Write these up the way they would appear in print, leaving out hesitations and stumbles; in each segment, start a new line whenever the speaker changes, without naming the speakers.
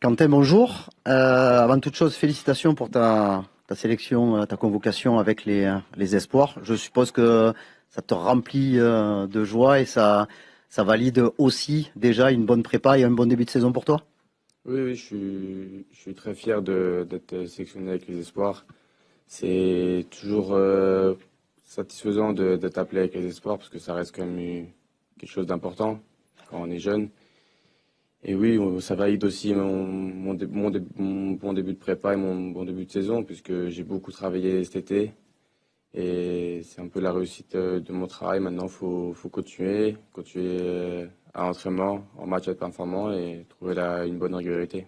Quentin, bonjour. Avant toute chose, félicitations pour ta sélection, ta convocation avec les espoirs. Je suppose que ça te remplit de joie et ça valide aussi déjà une bonne prépa et un bon début de saison pour toi?
Oui, je suis très fier d'être sélectionné avec les espoirs. C'est toujours satisfaisant d'être appelé avec les espoirs parce que ça reste quand même quelque chose d'important quand on est jeune. Et oui, ça valide aussi mon bon début de prépa et mon bon début de saison puisque j'ai beaucoup travaillé cet été et c'est un peu la réussite de mon travail. Maintenant, faut continuer à l'entraînement, en match à être performant et trouver une bonne régularité.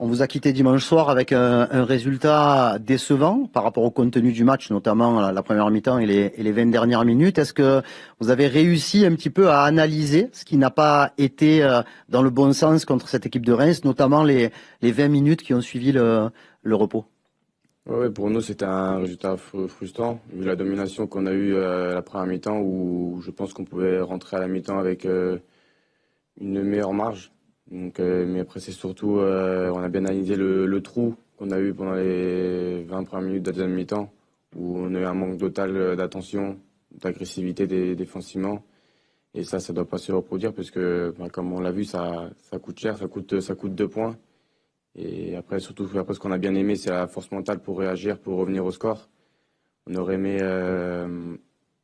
On vous a quitté dimanche soir avec un résultat décevant par rapport au contenu du match, notamment la première mi-temps et les 20 dernières minutes. Est-ce que vous avez réussi un petit peu à analyser ce qui n'a pas été dans le bon sens contre cette équipe de Reims, notamment les 20 minutes qui ont suivi le repos?
Ouais, pour nous, c'était un résultat frustrant, vu la domination qu'on a eue à la première mi-temps, où je pense qu'on pouvait rentrer à la mi-temps avec une meilleure marge. Donc, mais après, c'est surtout, on a bien analysé le trou qu'on a eu pendant les 20 premières minutes de la deuxième mi-temps, où on a eu un manque total d'attention, d'agressivité défensivement. Et ça ne doit pas se reproduire, parce que, bah, comme on l'a vu, ça coûte cher, ça coûte 2 points. Et après, surtout après, ce qu'on a bien aimé, c'est la force mentale pour réagir, pour revenir au score. On aurait aimé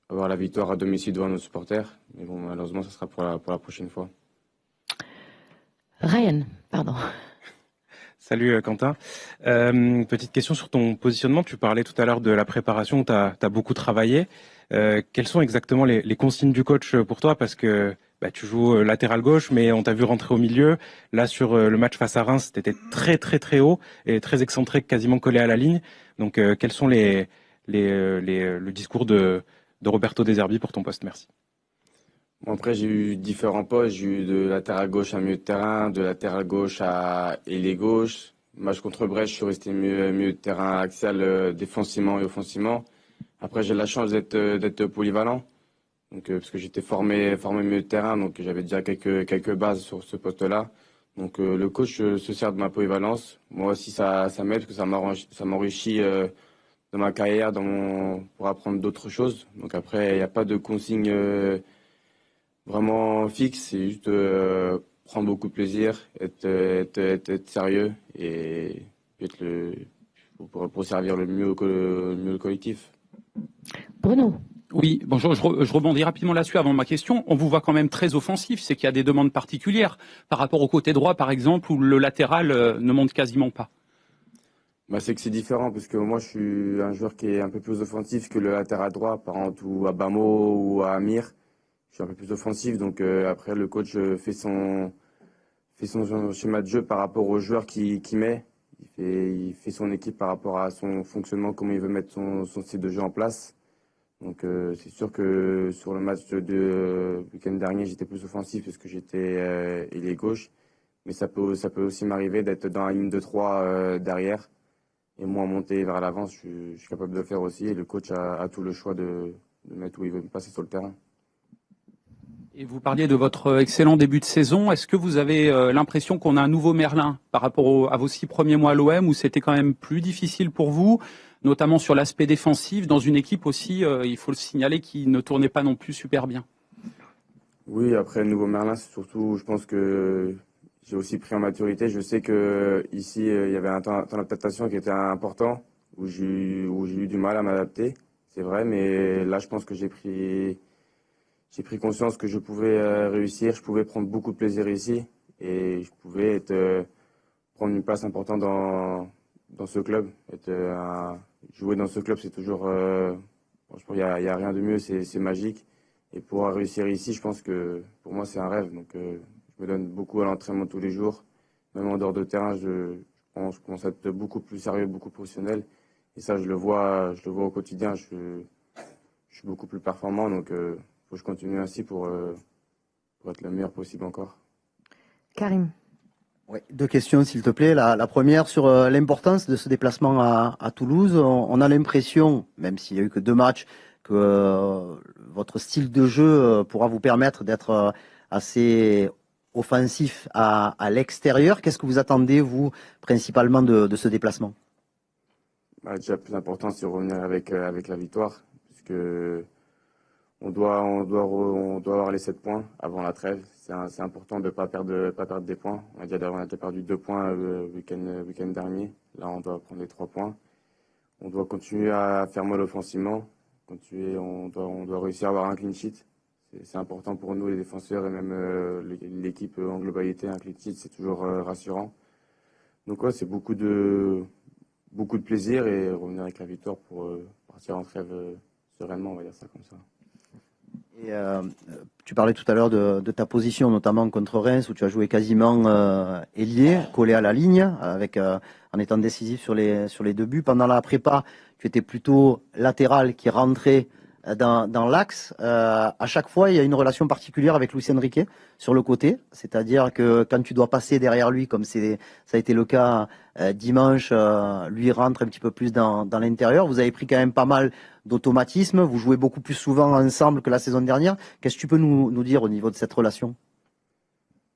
avoir la victoire à domicile devant nos supporters. Mais bon, malheureusement, ça sera pour la prochaine fois.
Ryan, pardon.
Salut Quentin. Petite question sur ton positionnement. Tu parlais tout à l'heure de la préparation, tu as beaucoup travaillé. Quelles sont exactement les consignes du coach pour toi? Parce que tu joues latéral gauche, mais on t'a vu rentrer au milieu. Là, sur le match face à Reims, tu étais très très très haut et très excentré, quasiment collé à la ligne. Donc, quels sont le discours de Roberto De Zerbi pour ton poste? Merci.
Bon, après, j'ai eu différents postes. J'ai eu de latéral gauche à milieu de terrain, de latéral gauche à ailier gauche. Match contre Brest, je suis resté milieu de terrain axial défensivement et offensivement. Après, j'ai la chance d'être polyvalent. Donc, parce que j'étais formé milieu de terrain, donc j'avais déjà quelques bases sur ce poste-là. Donc, le coach se sert de ma polyvalence. Moi aussi, ça m'aide, parce que ça m'enrichit dans ma carrière, pour apprendre d'autres choses. Donc après, il n'y a pas de consigne vraiment fixe, c'est juste prendre beaucoup de plaisir, être sérieux et être pour servir le mieux le collectif.
Bruno.
Oui, bonjour, je rebondis rapidement là-dessus avant ma question. On vous voit quand même très offensif, c'est qu'il y a des demandes particulières par rapport au côté droit, par exemple, où le latéral ne monte quasiment pas.
Bah, c'est que c'est différent, parce que moi je suis un joueur qui est un peu plus offensif que le latéral droit, par exemple, ou à Bamo ou à Amir. Je suis un peu plus offensif, donc après le coach fait son schéma de jeu par rapport aux joueurs qu'il met. Il fait son équipe par rapport à son fonctionnement, comment il veut mettre son style de jeu en place. Donc c'est sûr que sur le match de week-end dernier, j'étais plus offensif parce que j'étais ailier gauche. Mais ça peut aussi m'arriver d'être dans la ligne de 3 derrière. Et moi, monter vers l'avant, je suis capable de le faire aussi. Et le coach a tout le choix de mettre où il veut me passer sur le terrain.
Et vous parliez de votre excellent début de saison. Est-ce que vous avez l'impression qu'on a un nouveau Merlin par rapport à vos 6 premiers mois à l'OM, où c'était quand même plus difficile pour vous, notamment sur l'aspect défensif, dans une équipe aussi, il faut le signaler, qui ne tournait pas non plus super bien?
Oui, après le nouveau Merlin, c'est surtout, je pense que j'ai aussi pris en maturité. Je sais que ici, il y avait un temps d'adaptation qui était important, où j'ai eu du mal à m'adapter, c'est vrai, mais là, je pense que j'ai pris conscience que je pouvais réussir, je pouvais prendre beaucoup de plaisir ici, et je pouvais prendre une place importante dans ce club. Jouer dans ce club, c'est toujours, franchement, il y a rien de mieux, c'est magique. Et pouvoir réussir ici, je pense que pour moi, c'est un rêve. Donc, je me donne beaucoup à l'entraînement tous les jours. Même en dehors de terrain, je commence à être beaucoup plus sérieux, beaucoup plus professionnel. Et ça, je le vois au quotidien. Je suis beaucoup plus performant. Donc, faut que je continue ainsi pour être le meilleur possible encore.
Karim.
Oui, 2 questions, s'il te plaît. La première sur l'importance de ce déplacement à Toulouse. On a l'impression, même s'il n'y a eu que 2 matchs, que votre style de jeu pourra vous permettre d'être assez offensif à l'extérieur. Qu'est-ce que vous attendez, vous, principalement de ce déplacement?
Déjà, le plus important, c'est de revenir avec la victoire, puisque on doit avoir les 7 points avant la trêve. C'est important de pas perdre des points. On a déjà perdu 2 points le week-end dernier. Là, on doit prendre les 3 points. On doit continuer à faire mal offensivement. On doit réussir à avoir un clean sheet. C'est important pour nous, les défenseurs, et même l'équipe en globalité. Un clean sheet, c'est toujours rassurant. Donc ouais, c'est beaucoup de plaisir et revenir avec la victoire pour partir en trêve sereinement, on va dire ça comme ça.
Et, tu parlais tout à l'heure de ta position, notamment contre Reims, où tu as joué quasiment ailier, collé à la ligne, en étant décisif sur les 2 buts. Pendant la prépa, tu étais plutôt latéral qui rentrait dans l'axe. À chaque fois, il y a une relation particulière avec Luis Enrique sur le côté, c'est-à-dire que quand tu dois passer derrière lui, comme ça a été le cas dimanche, lui rentre un petit peu plus dans l'intérieur. Vous avez pris quand même pas mal d'automatisme, vous jouez beaucoup plus souvent ensemble que la saison dernière. Qu'est-ce que tu peux nous dire au niveau de cette relation?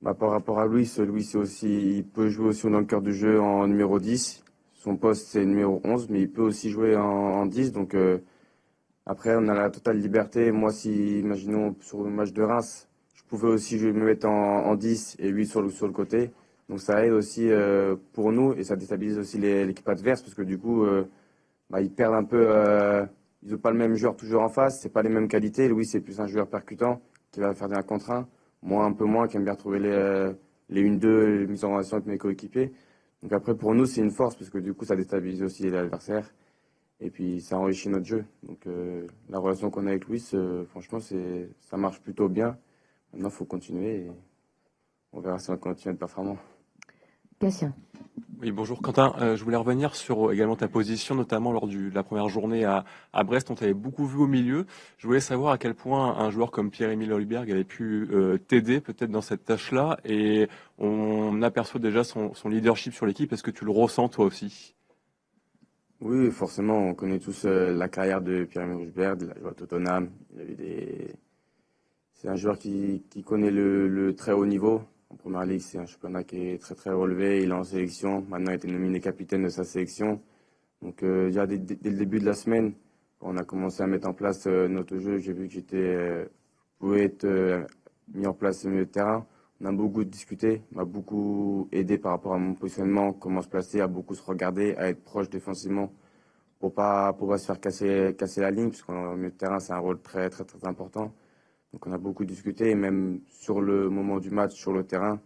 Par rapport à Luis il peut jouer aussi dans le cœur du jeu en numéro 10. Son poste, c'est numéro 11, mais il peut aussi jouer en 10. Donc après, on a la totale liberté. Moi, imaginons, sur le match de Reims, je pouvais aussi me mettre en 10 et lui sur le côté. Donc ça aide aussi pour nous et ça déstabilise aussi l'équipe adverse parce que du coup, ils perdent un peu. Ils n'ont pas le même joueur toujours en face, c'est pas les mêmes qualités. Louis, c'est plus un joueur percutant qui va faire des 1 contre 1. Moi, un peu moins, qui aime bien retrouver les 1-2, les mises en relation avec mes coéquipiers. Donc après, pour nous, c'est une force parce que du coup, ça déstabilise aussi l'adversaire. Et puis, ça enrichit notre jeu. Donc la relation qu'on a avec Louis, franchement, ça marche plutôt bien. Maintenant, il faut continuer et on verra si on continue à être performant.
Gatien.
Oui, bonjour Quentin. Je voulais revenir sur également ta position, notamment lors de la première journée à Brest. On t'avait beaucoup vu au milieu. Je voulais savoir à quel point un joueur comme Pierre-Emile Højbjerg avait pu t'aider peut-être dans cette tâche-là. Et on aperçoit déjà son leadership sur l'équipe. Est-ce que tu le ressens toi aussi?
Oui, forcément. On connaît tous la carrière de Pierre-Emile Højbjerg. Il a joué à Tottenham. C'est un joueur qui connaît le très haut niveau. En première ligue, c'est un championnat qui est très très relevé. Il est en sélection. Maintenant, il a été nominé capitaine de sa sélection. Donc, déjà dès le début de la semaine, quand on a commencé à mettre en place notre jeu, j'ai vu que pouvais être mis en place au milieu de terrain. On a beaucoup discuté. Il m'a beaucoup aidé par rapport à mon positionnement, comment se placer, à beaucoup se regarder, à être proche défensivement pour pas se faire casser la ligne, puisqu'au milieu de terrain, c'est un rôle très très très important. Donc on a beaucoup discuté et même sur le moment du match, sur le terrain,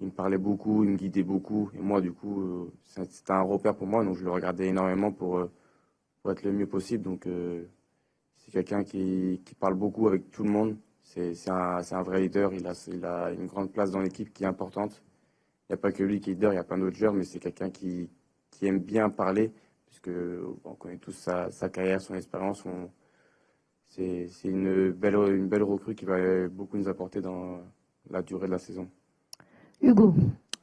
il me parlait beaucoup, il me guidait beaucoup. Et moi, du coup, c'était un repère pour moi, donc je le regardais énormément pour être le mieux possible. Donc c'est quelqu'un qui parle beaucoup avec tout le monde. C'est un vrai leader, il a une grande place dans l'équipe qui est importante. Il n'y a pas que lui qui est leader, il y a plein d'autres joueurs, mais c'est quelqu'un qui aime bien parler, puisque on connaît tous sa carrière, son expérience. C'est une belle recrue qui va beaucoup nous apporter dans la durée de la saison.
Hugo.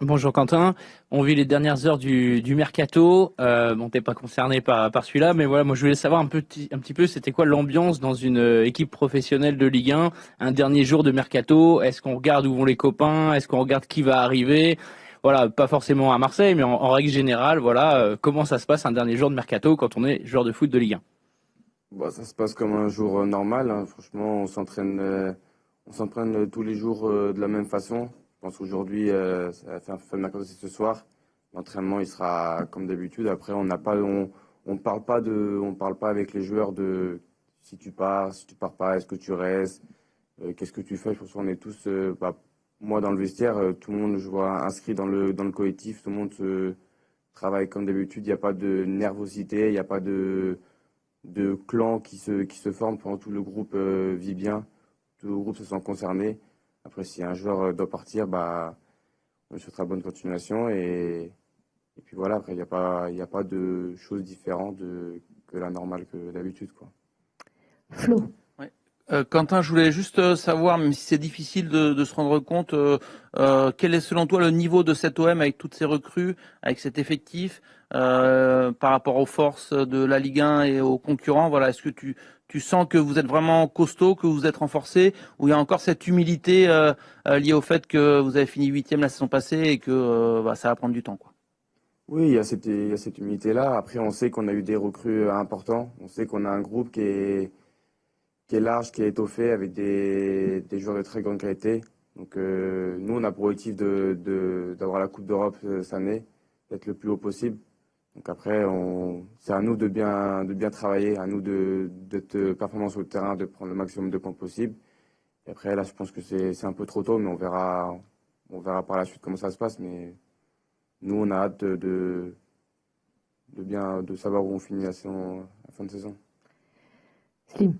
Bonjour Quentin, on vit les dernières heures du mercato. Bon, t'es pas concerné par celui-là, mais voilà, moi je voulais savoir un petit peu, c'était quoi l'ambiance dans une équipe professionnelle de Ligue 1, un dernier jour de mercato. Est-ce qu'on regarde où vont les copains? Est-ce qu'on regarde qui va arriver? Voilà, pas forcément à Marseille, mais en règle générale, voilà, comment ça se passe un dernier jour de mercato quand on est joueur de foot de Ligue 1?
Ça se passe comme un jour normal, hein. Franchement, on s'entraîne tous les jours de la même façon. Je pense qu'aujourd'hui, ça va faire le mercato, c'est ce soir. L'entraînement, il sera comme d'habitude. Après, on parle pas avec les joueurs de si tu pars pas, est-ce que tu restes, qu'est-ce que tu fais. Je pense qu'on est tous, moi dans le vestiaire, tout le monde, je vois inscrit dans le collectif, tout le monde se travaille comme d'habitude. Il n'y a pas de nervosité, il n'y a pas de clan qui se forme pendant tout le groupe vit bien, tout le groupe se sent concerné. Après, si un joueur doit partir, on lui souhaitera bonne continuation et puis voilà. Après, il n'y a pas de choses différentes que la normale que d'habitude, quoi.
Flo.
Quentin, je voulais juste savoir, même si c'est difficile de se rendre compte, quel est selon toi le niveau de cet OM avec toutes ces recrues, avec cet effectif, par rapport aux forces de la Ligue 1 et aux concurrents. Voilà, est-ce que tu Tu sens que vous êtes vraiment costaud, que vous êtes renforcé, ou il y a encore cette humilité liée au fait que vous avez fini 8e la saison passée et que ça va prendre du temps, quoi.
Oui, il y a cette humilité-là. Après, on sait qu'on a eu des recrues importants. On sait qu'on a un groupe qui est large, qui est étoffé, avec des joueurs de très grande qualité. Donc, nous, on a pour objectif d'avoir la Coupe d'Europe cette année, d'être le plus haut possible. Donc après, c'est à nous de bien travailler, à nous d'être performants sur le terrain, de prendre le maximum de points possible. Et après, là, je pense que c'est un peu trop tôt, mais on verra par la suite comment ça se passe. Mais nous, on a hâte de savoir où on finit la fin de saison.
Slim.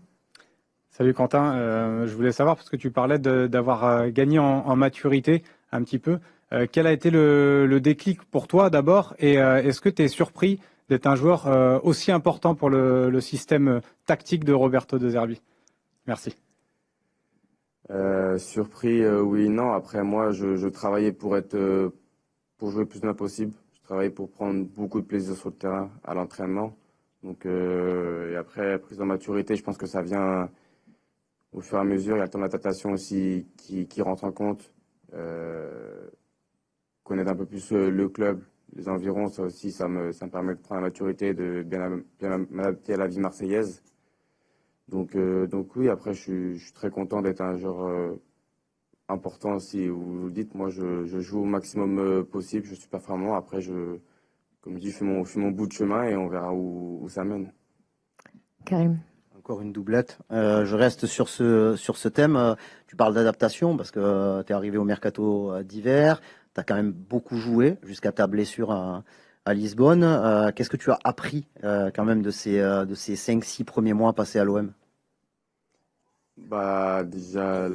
Salut Quentin, je voulais savoir, parce que tu parlais d'avoir gagné en maturité un petit peu, quel a été le déclic pour toi d'abord, et est-ce que tu es surpris d'être un joueur aussi important pour le système tactique de Roberto De Zerbi? Merci.
Surpris, oui, non. Après, moi, je travaillais pour jouer le plus bien possible. Je travaillais pour prendre beaucoup de plaisir sur le terrain, à l'entraînement. Donc, et après, prise en maturité, je pense que ça vient au fur et à mesure. Il y a le temps d'adaptation aussi qui rentre en compte. Connaître un peu plus le club, les environs, ça aussi, ça me permet de prendre la maturité, de bien m'adapter à la vie marseillaise. Donc oui, après, je suis très content d'être un joueur important. Si vous le dites, moi, je joue au maximum possible, je suis performant. Après, comme je dis, je fais mon bout de chemin et on verra où ça mène.
Karim.
Encore une doublette. Je reste sur ce thème. Tu parles d'adaptation parce que tu es arrivé au mercato d'hiver. Tu as quand même beaucoup joué jusqu'à ta blessure à Lisbonne. Qu'est-ce que tu as appris quand même de ces 5-6 premiers mois passés à l'OM?
Bah, déjà,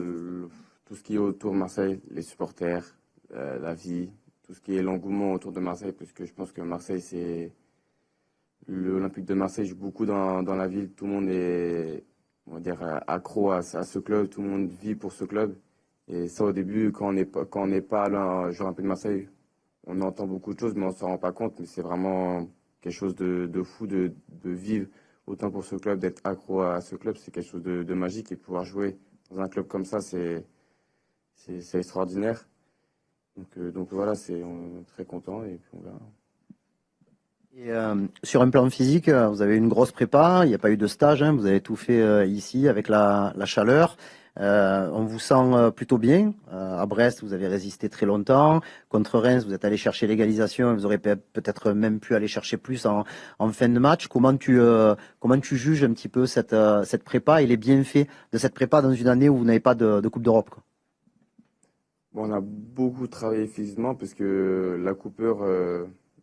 tout ce qui est autour de Marseille, les supporters, la vie, tout ce qui est l'engouement autour de Marseille, parce que je pense que Marseille, c'est l'Olympique de Marseille joue beaucoup dans la ville. Tout le monde est, on va dire, accro à ce club. Tout le monde vit pour ce club. Et ça, au début, quand on n'est pas un joueur Olympique de Marseille, on entend beaucoup de choses, mais on s'en rend pas compte. Mais c'est vraiment quelque chose de fou de vivre autant pour ce club, d'être accro à ce club. C'est quelque chose de magique. Et pouvoir jouer dans un club comme ça, c'est extraordinaire. Donc voilà, on est très content et puis on verra.
Et sur un plan physique, vous avez une grosse prépa, il n'y a pas eu de stage, hein, vous avez tout fait ici avec la chaleur. On vous sent plutôt bien. À Brest, vous avez résisté très longtemps. Contre Reims, vous êtes allé chercher l'égalisation et vous aurez peut-être même pu aller chercher plus en fin de match. Comment tu juges un petit peu cette prépa et les bienfaits de cette prépa dans une année où vous n'avez pas de Coupe d'Europe, quoi?
Bon, on a beaucoup travaillé physiquement parce que la coupure,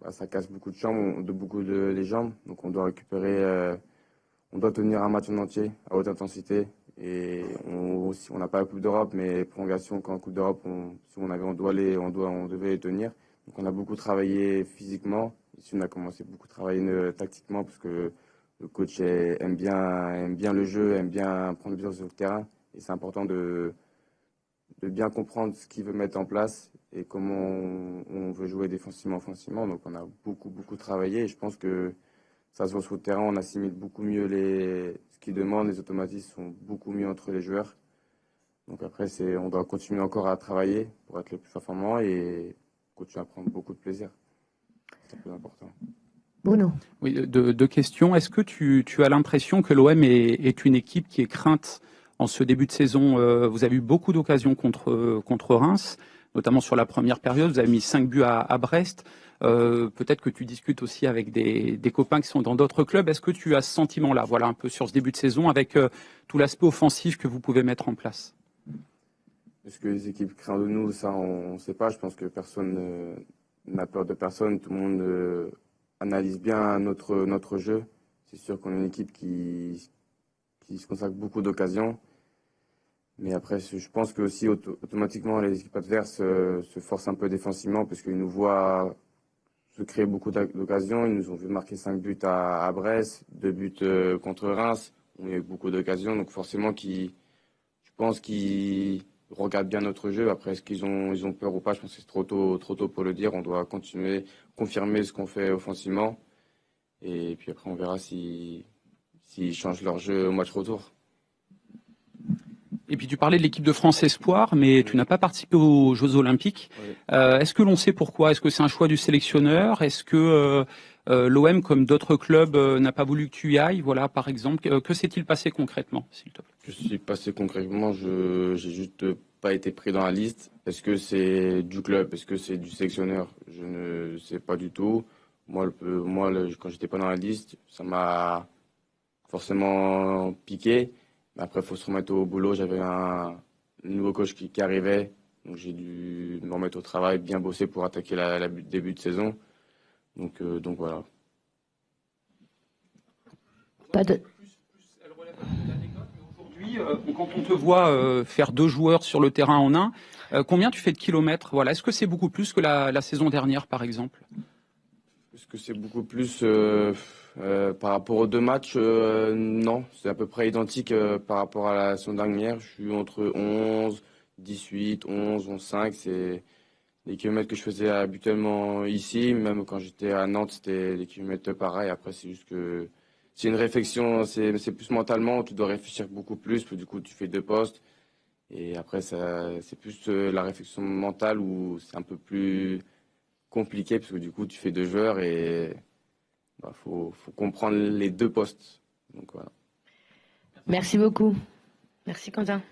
ça casse beaucoup les jambes. Donc on doit récupérer, on doit tenir un match en entier à haute intensité. Et on n'a pas la Coupe d'Europe, mais prolongation qu'en Coupe d'Europe, si on avait, on devait les tenir. Donc on a beaucoup travaillé physiquement. Ici, on a commencé beaucoup à travailler tactiquement parce que le coach aime bien le jeu, aime bien prendre le plaisir sur le terrain. Et c'est important de bien comprendre ce qu'il veut mettre en place et comment on veut jouer défensivement, offensivement. Donc on a beaucoup travaillé et je pense que ça se voit sur le terrain, on assimile beaucoup mieux ce qu'ils demandent, les automatismes sont beaucoup mieux entre les joueurs. Donc après, on doit continuer encore à travailler pour être le plus performant et continuer à prendre beaucoup de plaisir. C'est le plus important.
Bruno.
Oui, deux questions. Est-ce que tu as l'impression que l'OM est une équipe qui est crainte en ce début de saison? Vous avez eu beaucoup d'occasions contre Reims, notamment sur la première période. Vous avez mis 5 buts à Brest. Peut-être que tu discutes aussi avec des copains qui sont dans d'autres clubs. Est-ce que tu as ce sentiment-là, voilà, un peu sur ce début de saison, avec tout l'aspect offensif que vous pouvez mettre en place?
Est-ce que les équipes craignent de nous? Ça, on ne sait pas. Je pense que personne n'a peur de personne. Tout le monde analyse bien notre jeu. C'est sûr qu'on est une équipe qui se consacre beaucoup d'occasions. Mais après, je pense que aussi automatiquement, les équipes adverses se forcent un peu défensivement parce qu'ils nous voient se créer beaucoup d'occasions. Ils nous ont vu marquer 5 buts à Brest, 2 buts contre Reims. On a eu beaucoup d'occasions. Donc forcément, je pense qu'ils regardent bien notre jeu. Après, est-ce qu'ils ont peur ou pas? Je pense que c'est trop tôt pour le dire. On doit continuer, confirmer ce qu'on fait offensivement. Et puis après, on verra si s'ils changent leur jeu au match retour.
Et puis tu parlais de l'équipe de France Espoir, mais tu n'as pas participé aux Jeux Olympiques.
Oui.
Est-ce que l'on sait pourquoi? Est-ce que c'est un choix du sélectionneur? Est-ce que l'OM, comme d'autres clubs, n'a pas voulu que tu y ailles? Voilà, par exemple. Que s'est-il passé concrètement, s'il te plaît?
Je suis passé concrètement, j'ai juste pas été pris dans la liste. Est-ce que c'est du club? Est-ce que c'est du sélectionneur? Je ne sais pas du tout. Moi, quand j'étais pas dans la liste, ça m'a forcément piqué. Mais après, il faut se remettre au boulot. J'avais un nouveau coach qui arrivait. Donc j'ai dû me remettre au travail, bien bosser pour attaquer la début de saison. Donc voilà.
Pas de...
Aujourd'hui, quand on te voit faire 2 joueurs sur le terrain en un, combien tu fais de kilomètres? Voilà. Est-ce que c'est beaucoup plus que la saison dernière, par exemple?
Est-ce que c'est beaucoup plus par rapport aux 2 matchs? Non, c'est à peu près identique par rapport à la saison dernière. Je suis entre 11, 18, 11, 11,5. C'est les kilomètres que je faisais habituellement ici. Même quand j'étais à Nantes, c'était des kilomètres pareils. Après, c'est juste que c'est une réflexion, c'est plus mentalement. Tu dois réfléchir beaucoup plus. Du coup, tu fais 2 postes. Et après, c'est plus la réflexion mentale où c'est un peu plus compliqué parce que du coup tu fais 2 joueurs et faut comprendre les 2 postes. Donc voilà.
Merci beaucoup. Merci Quentin.